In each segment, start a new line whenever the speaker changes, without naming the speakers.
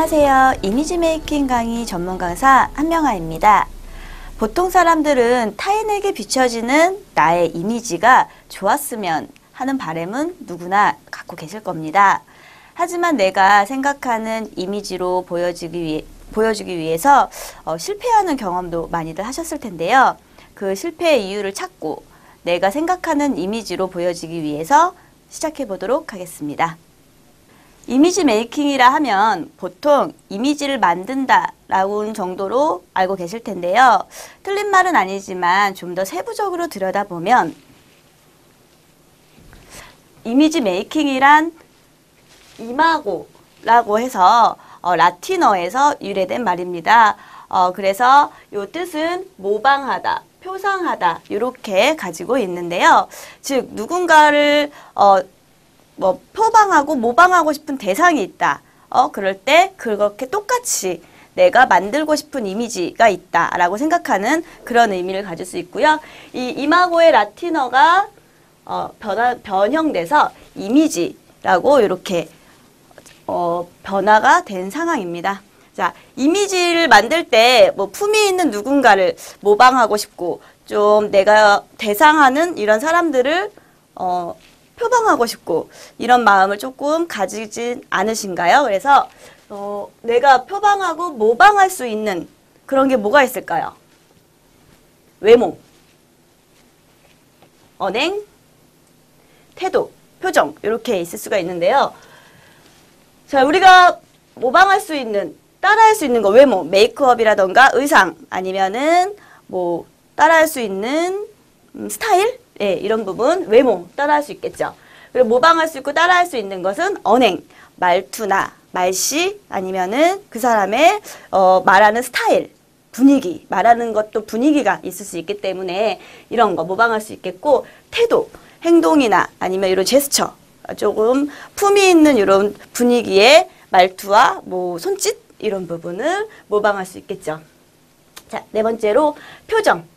안녕하세요. 이미지 메이킹 강의 전문 강사 한명아입니다. 보통 사람들은 타인에게 비춰지는 나의 이미지가 좋았으면 하는 바람은 누구나 갖고 계실 겁니다. 하지만 내가 생각하는 이미지로 보여주기 위해서 실패하는 경험도 많이들 하셨을 텐데요. 그 실패의 이유를 찾고 내가 생각하는 이미지로 보여지기 위해서 시작해 보도록 하겠습니다. 이미지 메이킹이라 하면 보통 이미지를 만든다 라는 정도로 알고 계실 텐데요. 틀린 말은 아니지만 좀 더 세부적으로 들여다보면 이미지 메이킹이란 이마고라고 해서 라틴어에서 유래된 말입니다. 그래서 이 뜻은 모방하다, 표상하다 이렇게 가지고 있는데요. 즉 누군가를 표방하고 모방하고 싶은 대상이 있다. 그럴 때 그렇게 똑같이 내가 만들고 싶은 이미지가 있다라고 생각하는 그런 의미를 가질 수 있고요. 이 이마고의 라틴어가 변형돼서 이미지라고 이렇게 변화가 된 상황입니다. 자, 이미지를 만들 때 품위 있는 누군가를 모방하고 싶고 좀 내가 대상하는 이런 사람들을 표방하고 싶고 이런 마음을 조금 가지진 않으신가요? 그래서 내가 표방하고 모방할 수 있는 그런 게 뭐가 있을까요? 외모, 언행, 태도, 표정 이렇게 있을 수가 있는데요. 자, 우리가 모방할 수 있는, 따라할 수 있는 거 외모, 메이크업이라던가 의상 아니면은 따라할 수 있는 스타일? 예, 이런 부분 외모 따라할 수 있겠죠. 그리고 모방할 수 있고 따라할 수 있는 것은 언행, 말투나 말씨 아니면은 그 사람의 말하는 스타일, 분위기, 말하는 것도 분위기가 있을 수 있기 때문에 이런 거 모방할 수 있겠고 태도, 행동이나 아니면 이런 제스처 조금 품위 있는 이런 분위기의 말투와 손짓 이런 부분을 모방할 수 있겠죠. 자, 네 번째로 표정.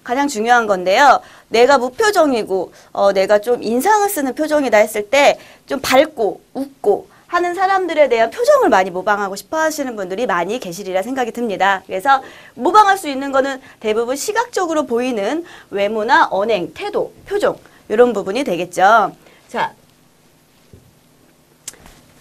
가장 중요한 건데요. 내가 무표정이고 내가 좀 인상을 쓰는 표정이다 했을 때 좀 밝고 웃고 하는 사람들에 대한 표정을 많이 모방하고 싶어 하시는 분들이 많이 계시리라 생각이 듭니다. 그래서 모방할 수 있는 거는 대부분 시각적으로 보이는 외모나 언행, 태도, 표정 이런 부분이 되겠죠. 자,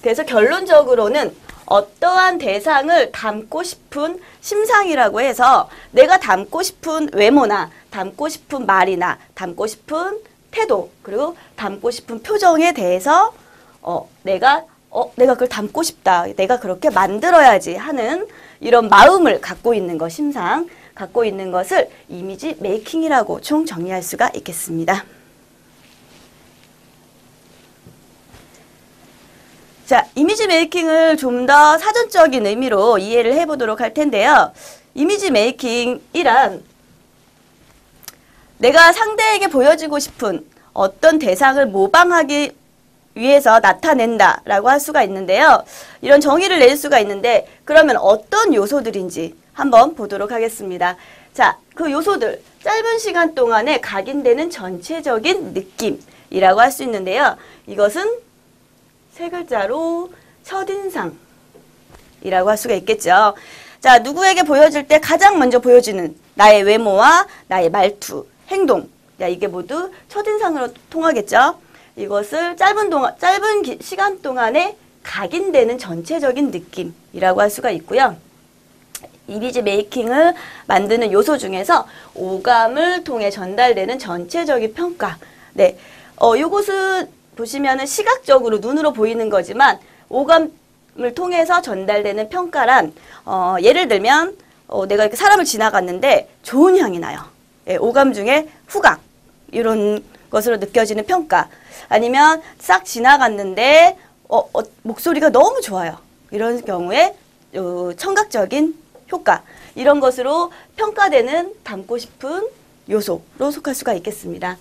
그래서 결론적으로는 어떠한 대상을 담고 싶은 심상이라고 해서 내가 담고 싶은 외모나 담고 싶은 말이나 담고 싶은 태도 그리고 담고 싶은 표정에 대해서 내가 그걸 담고 싶다. 내가 그렇게 만들어야지 하는 이런 마음을 갖고 있는 것, 심상 갖고 있는 것을 이미지 메이킹이라고 총 정리할 수가 있겠습니다. 자, 이미지 메이킹을 좀 더 사전적인 의미로 이해를 해보도록 할 텐데요. 이미지 메이킹이란 내가 상대에게 보여주고 싶은 어떤 대상을 모방하기 위해서 나타낸다라고 할 수가 있는데요. 이런 정의를 낼 수가 있는데 그러면 어떤 요소들인지 한번 보도록 하겠습니다. 자, 그 요소들 짧은 시간 동안에 각인되는 전체적인 느낌이라고 할 수 있는데요. 이것은 세 글자로 첫인상이라고 할 수가 있겠죠. 자, 누구에게 보여줄 때 가장 먼저 보여주는 나의 외모와 나의 말투, 행동. 야, 이게 모두 첫인상으로 통하겠죠. 이것을 짧은 시간 동안에 각인되는 전체적인 느낌이라고 할 수가 있고요. 이미지 메이킹을 만드는 요소 중에서 오감을 통해 전달되는 전체적인 평가. 네, 요것은 보시면은 시각적으로 눈으로 보이는 거지만 오감을 통해서 전달되는 평가란 예를 들면 내가 이렇게 사람을 지나갔는데 좋은 향이 나요. 예, 오감 중에 후각 이런 것으로 느껴지는 평가 아니면 싹 지나갔는데 목소리가 너무 좋아요. 이런 경우에 청각적인 효과 이런 것으로 평가되는 담고 싶은 요소로 속할 수가 있겠습니다.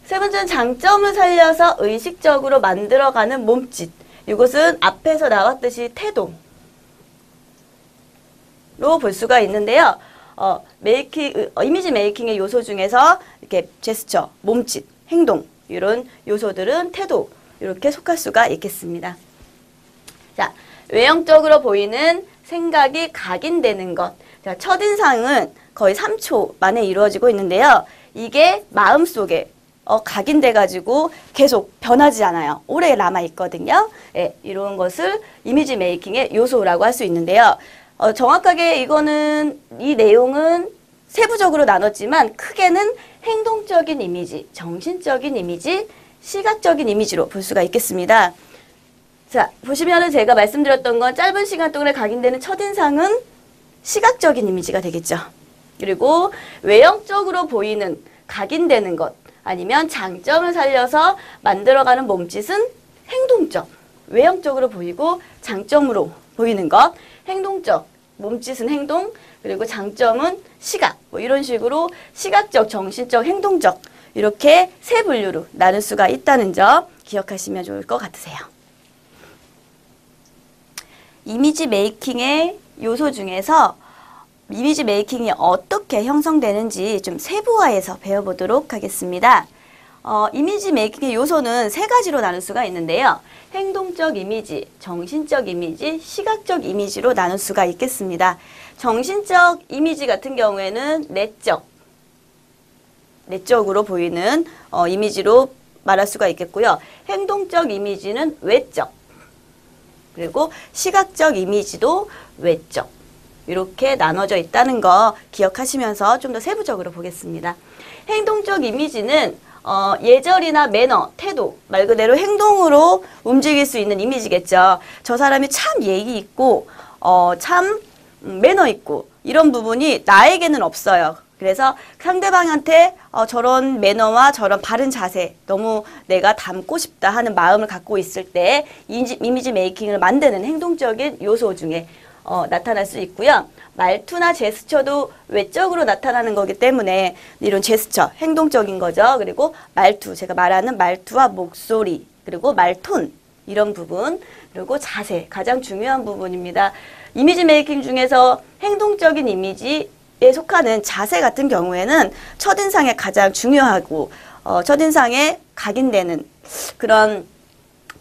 세 번째는 장점을 살려서 의식적으로 만들어가는 몸짓. 이것은 앞에서 나왔듯이 태도로 볼 수가 있는데요. 이미지 메이킹의 요소 중에서 이렇게 제스처, 몸짓, 행동 이런 요소들은 태도 이렇게 속할 수가 있겠습니다. 자, 외형적으로 보이는 생각이 각인되는 것. 자, 첫인상은 거의 3초 만에 이루어지고 있는데요. 이게 마음속에 각인돼가지고 계속 변하지 않아요. 오래 남아있거든요. 예, 이런 것을 이미지 메이킹의 요소라고 할 수 있는데요. 정확하게 이 내용은 세부적으로 나눴지만 크게는 행동적인 이미지, 정신적인 이미지, 시각적인 이미지로 볼 수가 있겠습니다. 자, 보시면은 제가 말씀드렸던 건 짧은 시간 동안에 각인되는 첫인상은 시각적인 이미지가 되겠죠. 그리고 외형적으로 보이는 각인되는 것 아니면 장점을 살려서 만들어가는 몸짓은 행동적, 외형적으로 보이고 장점으로 보이는 것, 행동적, 몸짓은 행동, 그리고 장점은 시각, 뭐 이런 식으로 시각적, 정신적, 행동적 이렇게 세 분류로 나눌 수가 있다는 점 기억하시면 좋을 것 같으세요. 이미지 메이킹의 요소 중에서 이미지 메이킹이 어떻게 형성되는지 좀 세부화해서 배워보도록 하겠습니다. 이미지 메이킹의 요소는 세 가지로 나눌 수가 있는데요. 행동적 이미지, 정신적 이미지, 시각적 이미지로 나눌 수가 있겠습니다. 정신적 이미지 같은 경우에는 내적으로 보이는 이미지로 말할 수가 있겠고요. 행동적 이미지는 외적, 그리고 시각적 이미지도 외적. 이렇게 나눠져 있다는 거 기억하시면서 좀 더 세부적으로 보겠습니다. 행동적 이미지는 예절이나 매너, 태도, 말 그대로 행동으로 움직일 수 있는 이미지겠죠. 저 사람이 참 예의 있고 참 매너 있고 이런 부분이 나에게는 없어요. 그래서 상대방한테 저런 매너와 저런 바른 자세 너무 내가 닮고 싶다 하는 마음을 갖고 있을 때 이미지 메이킹을 만드는 행동적인 요소 중에 나타날 수 있고요. 말투나 제스처도 외적으로 나타나는 거기 때문에 이런 제스처, 행동적인 거죠. 그리고 말투, 제가 말하는 말투와 목소리, 그리고 말톤 이런 부분, 그리고 자세, 가장 중요한 부분입니다. 이미지 메이킹 중에서 행동적인 이미지에 속하는 자세 같은 경우에는 첫인상에 가장 중요하고 첫인상에 각인되는 그런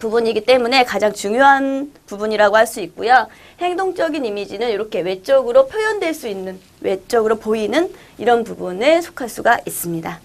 부분이기 때문에 가장 중요한 부분이라고 할 수 있고요. 행동적인 이미지는 이렇게 외적으로 표현될 수 있는, 외적으로 보이는 이런 부분에 속할 수가 있습니다.